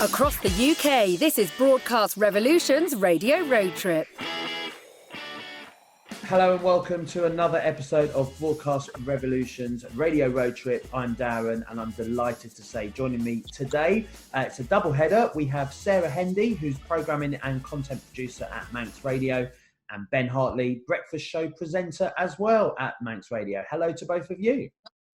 Across the UK, this is Broadcast Revolution's Radio Road Trip. Hello and welcome to another episode of Broadcast Revolution's Radio Road Trip. I'm Darren and I'm delighted to say joining me today, it's a double header. We have Sarah Hendy, who's programming and content producer at Manx Radio, and Ben Hartley, breakfast show presenter as well at Manx Radio. Hello to both of you.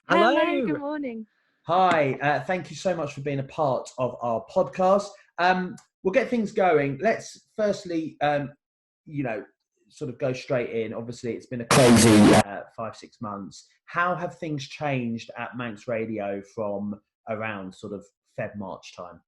Hello, good morning. Hi, thank you so much for being a part of our podcast. We'll get things going. Let's firstly, sort of go straight in. Obviously, it's been a crazy 5-6 months. How have things changed at Manx Radio from around sort of March time?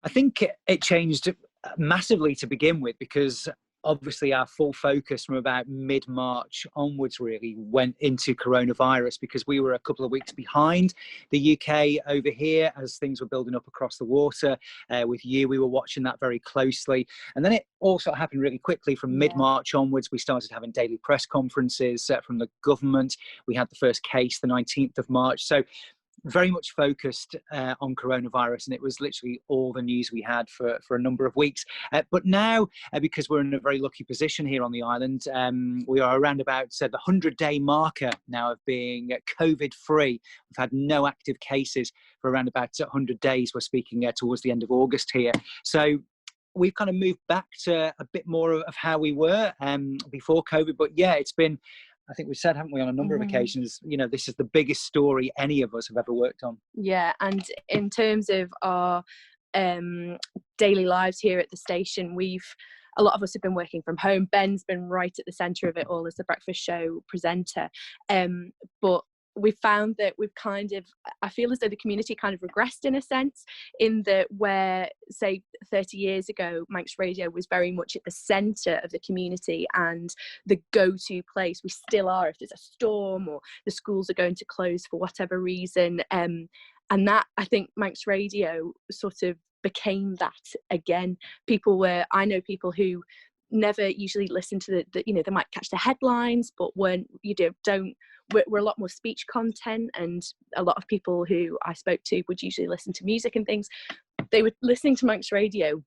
I think it changed massively to begin with, because obviously our full focus from about mid-March onwards really went into coronavirus, because we were a couple of weeks behind the UK over here as things were building up across the water. With you, we were watching that very closely. And then it also happened really quickly from mid-March onwards. We started having daily press conferences from the government. We had the first case the 19th of March. So very much focused on coronavirus, and it was literally all the news we had for a number of weeks. But now, because we're in a very lucky position here on the island, we are around about the 100-day marker now of being COVID-free. We've had no active cases for around about 100 days. We're speaking towards the end of August here. So we've kind of moved back to a bit more of how we were before COVID. But yeah, it's been, I think we've said, haven't we, on a number of occasions, this is the biggest story any of us have ever worked on. Yeah, and in terms of our daily lives here at the station, a lot of us have been working from home. Ben's been right at the centre of it all as the breakfast show presenter. But we've found that I feel as though the community kind of regressed in a sense, in that where, say, 30 years ago, Manx Radio was very much at the centre of the community and the go-to place. We still are if there's a storm or the schools are going to close for whatever reason. And that, I think, Manx Radio sort of became that again. I know people who never usually listen to they might catch the headlines, but when we're a lot more speech content, and a lot of people who I spoke to would usually listen to music and things. They were listening to Manx Radio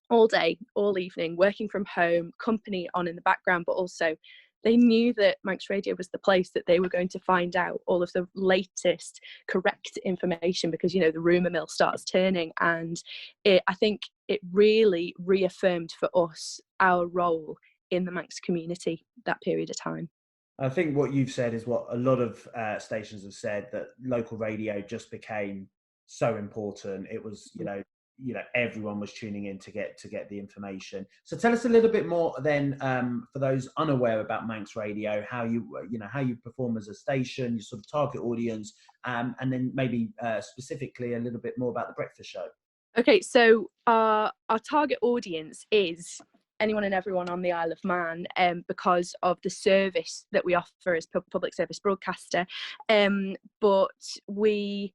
all day, all evening, working from home, company on in the background, but also they knew that Manx Radio was the place that they were going to find out all of the latest correct information, because the rumour mill starts turning. And I think it really reaffirmed for us our role in the Manx community that period of time. I think what you've said is what a lot of stations have said, that local radio just became so important. It was, everyone was tuning in to get the information. So tell us a little bit more then, for those unaware about Manx Radio, how you perform as a station, your sort of target audience, and then maybe specifically a little bit more about the breakfast show. Okay, so our target audience is anyone and everyone on the Isle of Man, because of the service that we offer as public service broadcaster. But we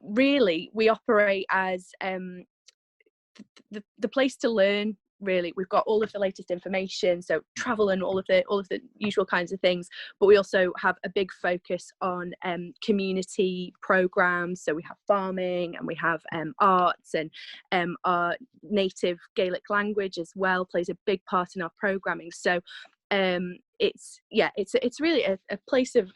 operate as the place to learn. Really, we've got all of the latest information, so travel and all of the usual kinds of things. But we also have a big focus on community programs. So we have farming, and we have arts, and our native Gaelic language as well plays a big part in our programming. So it's really a place of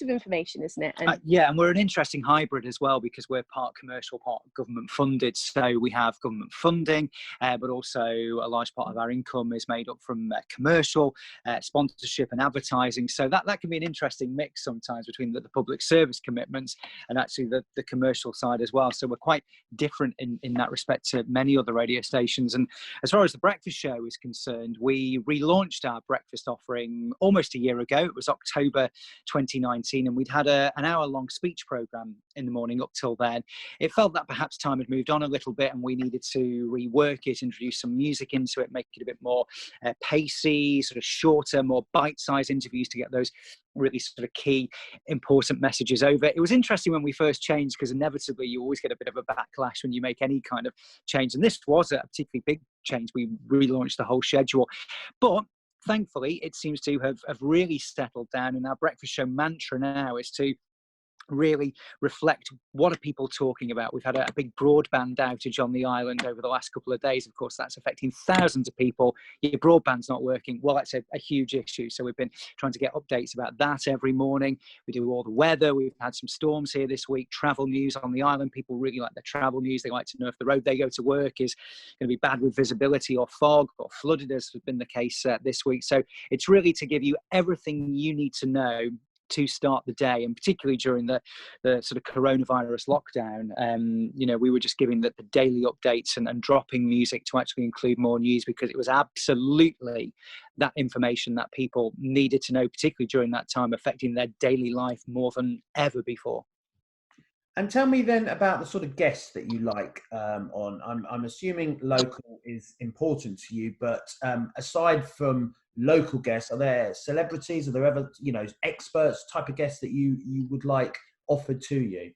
information, isn't it? And and we're an interesting hybrid as well, because we're part commercial, part government funded. So we have government funding, but also a large part of our income is made up from commercial sponsorship and advertising. So that can be an interesting mix sometimes between the public service commitments and actually the commercial side as well. So we're quite different in that respect to many other radio stations. And as far as the breakfast show is concerned, we relaunched our breakfast offering almost a year ago. It was October 2019, and we'd had an hour-long speech programme in the morning up till then. It felt that perhaps time had moved on a little bit, and we needed to rework it, introduce some music into it, make it a bit more pacey, sort of shorter, more bite-sized interviews to get those really sort of key, important messages over. It was interesting when we first changed, because inevitably you always get a bit of a backlash when you make any kind of change, and this was a particularly big change. We relaunched the whole schedule, but thankfully it seems to have really settled down, and our breakfast show mantra now is to really reflect what are people talking about. We've had a big broadband outage on the island over the last couple of days. Of course, that's affecting thousands of people. Your broadband's not working. Well, that's a huge issue. So we've been trying to get updates about that every morning. We do all the weather. We've had some storms here this week. Travel news on the island. People really like the travel news. They like to know if the road they go to work is going to be bad with visibility or fog or flooded, as has been the case this week. So it's really to give you everything you need to know to start the day, and particularly during the sort of coronavirus lockdown. We were just giving the daily updates and dropping music to actually include more news, because it was absolutely that information that people needed to know, particularly during that time, affecting their daily life more than ever before. And tell me then about the sort of guests that you like on. I'm assuming local is important to you, but aside from local guests, are there celebrities? Are there ever, experts type of guests that you would like offered to you?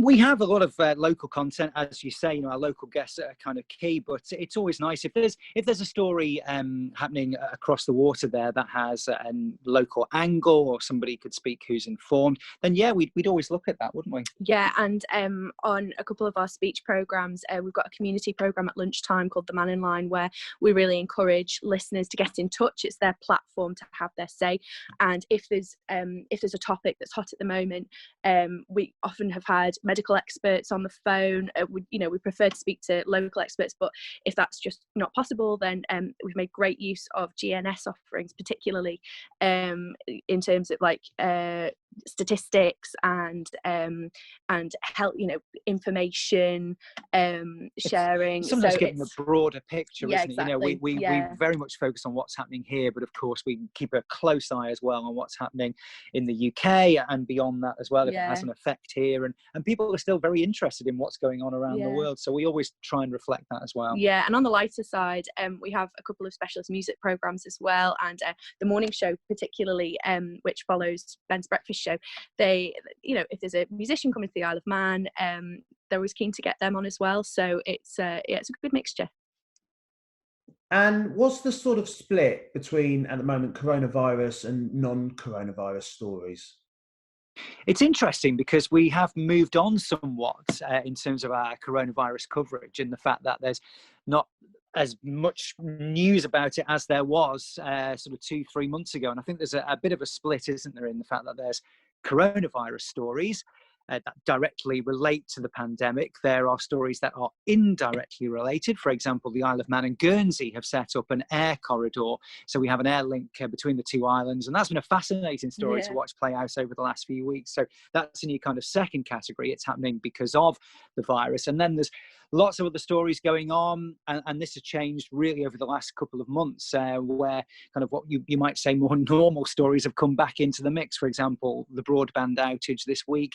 We have a lot of local content, as you say. Our local guests are kind of key, but it's always nice if there's a story happening across the water there that has a local angle, or somebody could speak who's informed. Then we'd always look at that, wouldn't we? Yeah, and on a couple of our speech programs, we've got a community program at lunchtime called The Man in Line, where we really encourage listeners to get in touch. It's their platform to have their say, and if there's a topic that's hot at the moment, we often have had medical experts on the phone. We prefer to speak to local experts, but if that's just not possible, then we've made great use of GNS offerings, particularly in terms of like statistics and help, information sharing. It's sometimes getting a broader picture, yeah, isn't exactly. it? We very much focus on what's happening here, but of course we keep a close eye as well on what's happening in the UK and beyond that as well, if it has an effect here. And people are still very interested in what's going on around the world, so we always try and reflect that as well. Yeah, and on the lighter side, we have a couple of specialist music programs as well, and the morning show particularly, which follows Ben's breakfast show. They, if there's a musician coming to the Isle of Man, they're always keen to get them on as well. So it's a good mixture. And what's the sort of split between, at the moment, coronavirus and non-coronavirus stories? It's interesting because we have moved on somewhat in terms of our coronavirus coverage, in the fact that there's not as much news about it as there was sort of 2-3 months ago. And I think there's a bit of a split, isn't there, in the fact that there's coronavirus stories that directly relate to the pandemic. There are stories that are indirectly related. For example, the Isle of Man and Guernsey have set up an air corridor. So we have an air link between the two islands. And that's been a fascinating story to watch play out over the last few weeks. So that's in your kind of second category. It's happening because of the virus. And then there's lots of other stories going on. And this has changed really over the last couple of months, where kind of what you might say more normal stories have come back into the mix. For example, the broadband outage this week,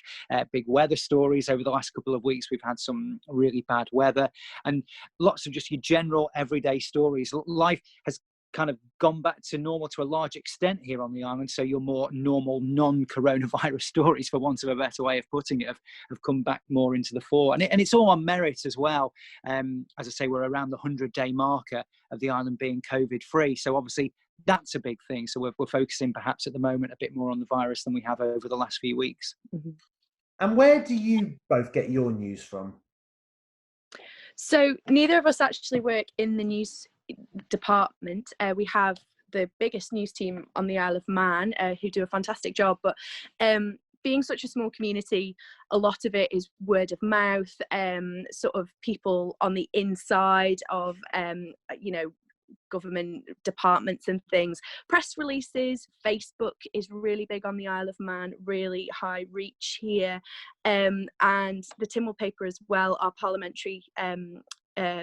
big weather stories over the last couple of weeks. We've had some really bad weather and lots of just your general everyday stories. Life has kind of gone back to normal to a large extent here on the island. So your more normal non-coronavirus stories, for want of a better way of putting it, have come back more into the fore. And it's all on merit as well. As I say, we're around the 100-day marker of the island being COVID-free. So obviously that's a big thing. So we're focusing perhaps at the moment a bit more on the virus than we have over the last few weeks. Mm-hmm. And where do you both get your news from? So neither of us actually work in the news department. We have the biggest news team on the Isle of Man who do a fantastic job, but being such a small community, a lot of it is word of mouth, sort of people on the inside of government departments and things. Press releases, Facebook is really big on the Isle of Man, really high reach here, and the Tynwald paper as well, our parliamentary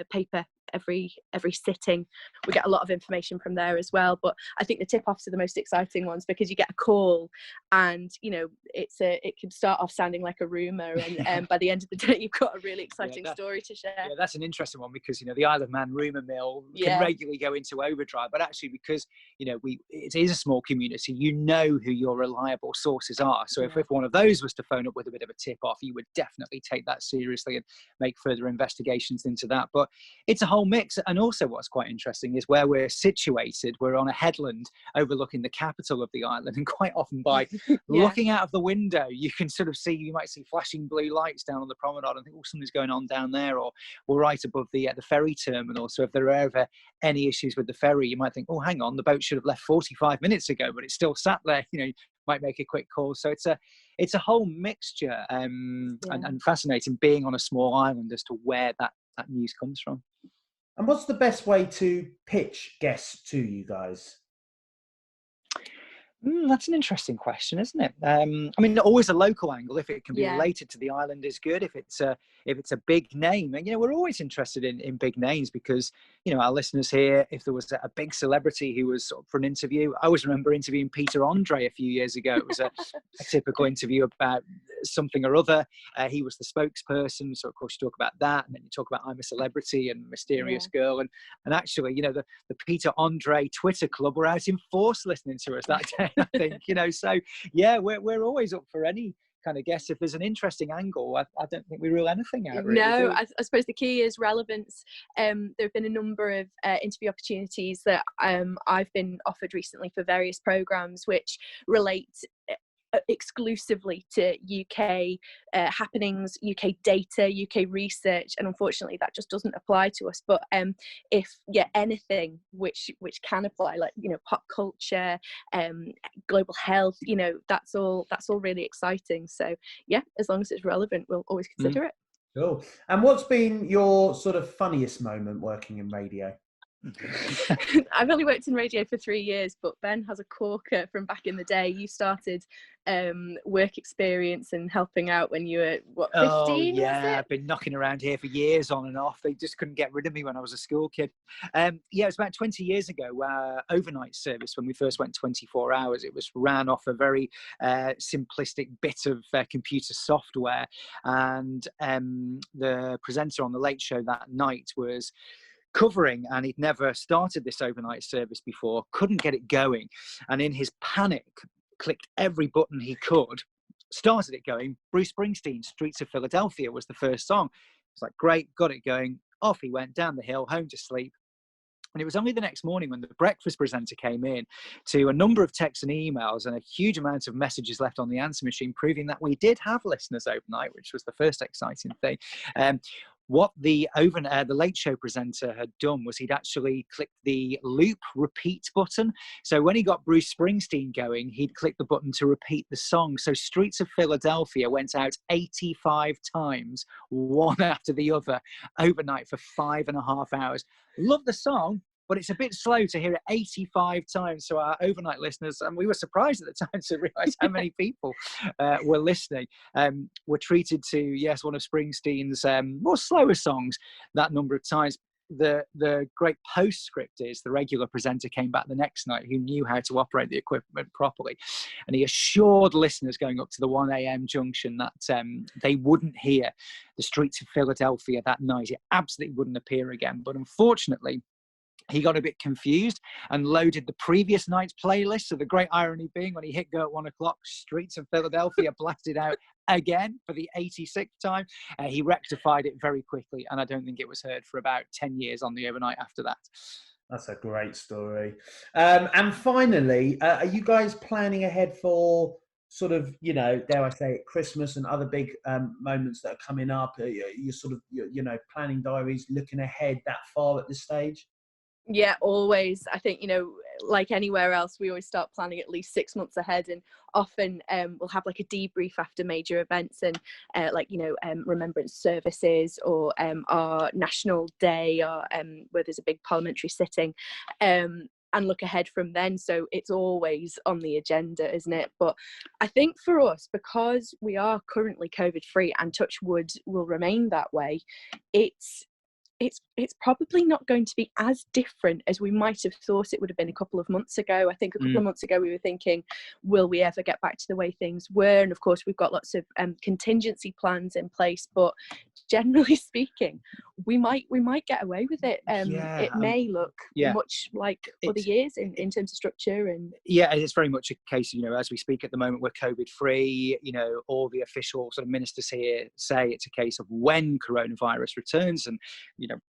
paper. Every sitting we get a lot of information from there as well, but I think the tip-offs are the most exciting ones, because you get a call and it can start off sounding like a rumor, and by the end of the day you've got a really exciting story to share. That's an interesting one, because the Isle of Man rumor mill can regularly go into overdrive, but actually because it is a small community, who your reliable sources are. So if one of those was to phone up with a bit of a tip-off, you would definitely take that seriously and make further investigations into that. But it's a whole whole mix. And also what's quite interesting is where we're situated. We're on a headland overlooking the capital of the island, and quite often by looking out of the window, you can sort of see, you might see flashing blue lights down on the promenade and think, oh, something's going on down there, or right above the ferry terminal. So if there are ever any issues with the ferry, you might think, oh, hang on, the boat should have left 45 minutes ago, but it's still sat there. You know, might make a quick call. So it's a whole mixture, and fascinating being on a small island as to where that news comes from. And what's the best way to pitch guests to you guys? That's an interesting question, isn't it? I mean, always a local angle, if it can be related to the island, is good. If it's a big name, and we're always interested in big names, because our listeners here, if there was a big celebrity who was sort of for an interview, I always remember interviewing Peter Andre a few years ago. It was a typical interview about something or other. He was the spokesperson, so of course you talk about that, and then you talk about I'm a Celebrity and Mysterious Girl, and actually, the Peter Andre Twitter club were out in force listening to us that day. I think, so we're always up for any kind of guess. If there's an interesting angle, I don't think we rule anything out, really. No, I suppose the key is relevance. There have been a number of interview opportunities that I've been offered recently for various programs which relate exclusively to UK happenings, UK data, UK research, and unfortunately that just doesn't apply to us. But if anything which can apply, like pop culture, global health, that's all really exciting. So as long as it's relevant, we'll always consider it. Cool. And what's been your sort of funniest moment working in radio? I've only worked in radio for 3 years, but Ben has a corker from back in the day. You started work experience and helping out when you were 15? Oh yeah, I've been knocking around here for years on and off. They just couldn't get rid of me when I was a school kid. It was about 20 years ago. Overnight service, when we first went 24 hours, it was ran off a very simplistic bit of computer software, and the presenter on the Late Show that night was covering, and he'd never started this overnight service before, couldn't get it going, and in his panic clicked every button he could, started it going. Bruce Springsteen, Streets of Philadelphia was the first song. It's like, great, got it going. Off he went down the hill, home to sleep. And it was only the next morning when the breakfast presenter came in to a number of texts and emails and a huge amount of messages left on the answer machine, proving that we did have listeners overnight, which was the first exciting thing. What the Late Show presenter had done was he'd actually clicked the loop repeat button. So when he got Bruce Springsteen going, he'd click the button to repeat the song. So Streets of Philadelphia went out 85 times, one after the other, overnight for 5.5 hours. Love the song, but it's a bit slow to hear it 85 times. So our overnight listeners, and we were surprised at the time to realise how many people were listening, were treated to, one of Springsteen's more slower songs that number of times. The great postscript is the regular presenter came back the next night who knew how to operate the equipment properly, and he assured listeners going up to the 1 a.m. junction that they wouldn't hear the Streets of Philadelphia that night. It absolutely wouldn't appear again. But unfortunately, he got a bit confused and loaded the previous night's playlist. So the great irony being, when he hit go at 1 o'clock, Streets of Philadelphia blasted out again for the 86th time. He rectified it very quickly, and I don't think it was heard for about 10 years on the overnight after that. That's a great story. And finally, are you guys planning ahead for sort of, dare I say it, Christmas and other big moments that are coming up? You're planning diaries, looking ahead that far at this stage? Yeah, always. I think, like anywhere else, we always start planning at least 6 months ahead, and often we'll have like a debrief after major events and remembrance services, or our National Day, or where there's a big parliamentary sitting, and look ahead from then. So it's always on the agenda, isn't it? But I think for us, because we are currently COVID free, and touch wood will remain that way, it's probably not going to be as different as we might have thought it would have been a couple of months ago. I think a couple of months ago we were thinking, will we ever get back to the way things were? And of course we've got lots of contingency plans in place, but generally speaking, we might get away with it. It may look much like other years in terms of structure and it's very much a case, as we speak at the moment, we're COVID free. All the official sort of ministers here say it's a case of when coronavirus returns, and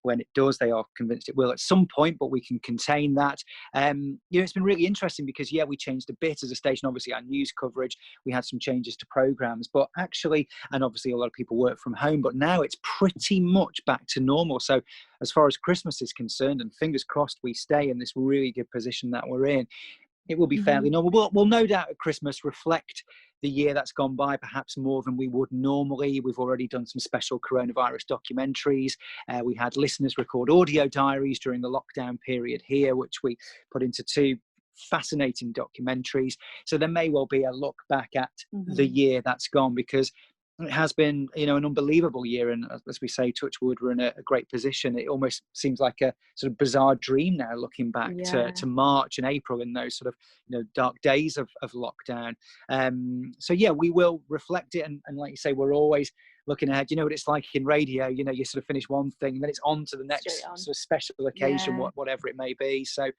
when it does, they are convinced it will at some point, but we can contain that. It's been really interesting because we changed a bit as a station. Obviously our news coverage, we had some changes to programs, but actually, and obviously a lot of people work from home, but now it's pretty much back to normal. So as far as Christmas is concerned, and fingers crossed we stay in this really good position that we're in, it will be fairly normal. We'll no doubt at Christmas reflect the year that's gone by, perhaps more than we would normally. We've already done some special coronavirus documentaries. We had listeners record audio diaries during the lockdown period here, which we put into 2 fascinating documentaries. So there may well be a look back at the year that's gone, because it has been, an unbelievable year. And as we say, touch wood, we're in a great position. It almost seems like a sort of bizarre dream now, looking back to March and April in those sort of, dark days of lockdown. We will reflect it. And like you say, we're always looking ahead. You know what it's like in radio, you sort of finish one thing and then it's on to the next sort of special occasion, whatever it may be. So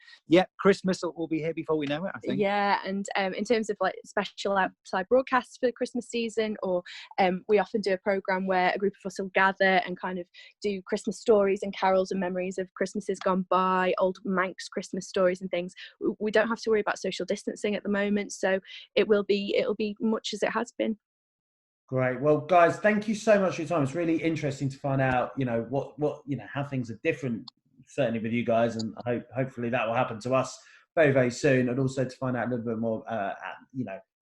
Christmas will be here before we know it, I think. And in terms of like special outside broadcasts for the Christmas season, or we often do a programme where a group of us will gather and kind of do Christmas stories and carols and memories of Christmases gone by, old Manx Christmas stories and things. We don't have to worry about social distancing at the moment, so it'll be much as it has been. Great. Well, guys, thank you so much for your time. It's really interesting to find out, what how things are different, certainly with you guys, and hopefully that will happen to us very, very soon, and also to find out a little bit more,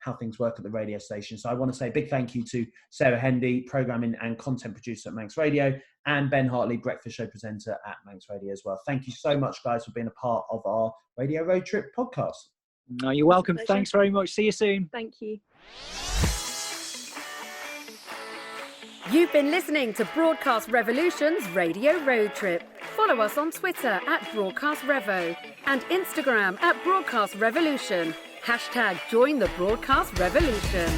how things work at the radio station. So I want to say a big thank you to Sarah Hendy, programming and content producer at Manx Radio, and Ben Hartley, breakfast show presenter at Manx Radio as well. Thank you so much, guys, for being a part of our Radio Road Trip podcast. No, you're welcome. Thanks very much. See you soon. Thank you. You've been listening to Broadcast Revolution's Radio Road Trip. Follow us on Twitter at Broadcast Revo and Instagram at Broadcast Revolution. #Join the Broadcast Revolution.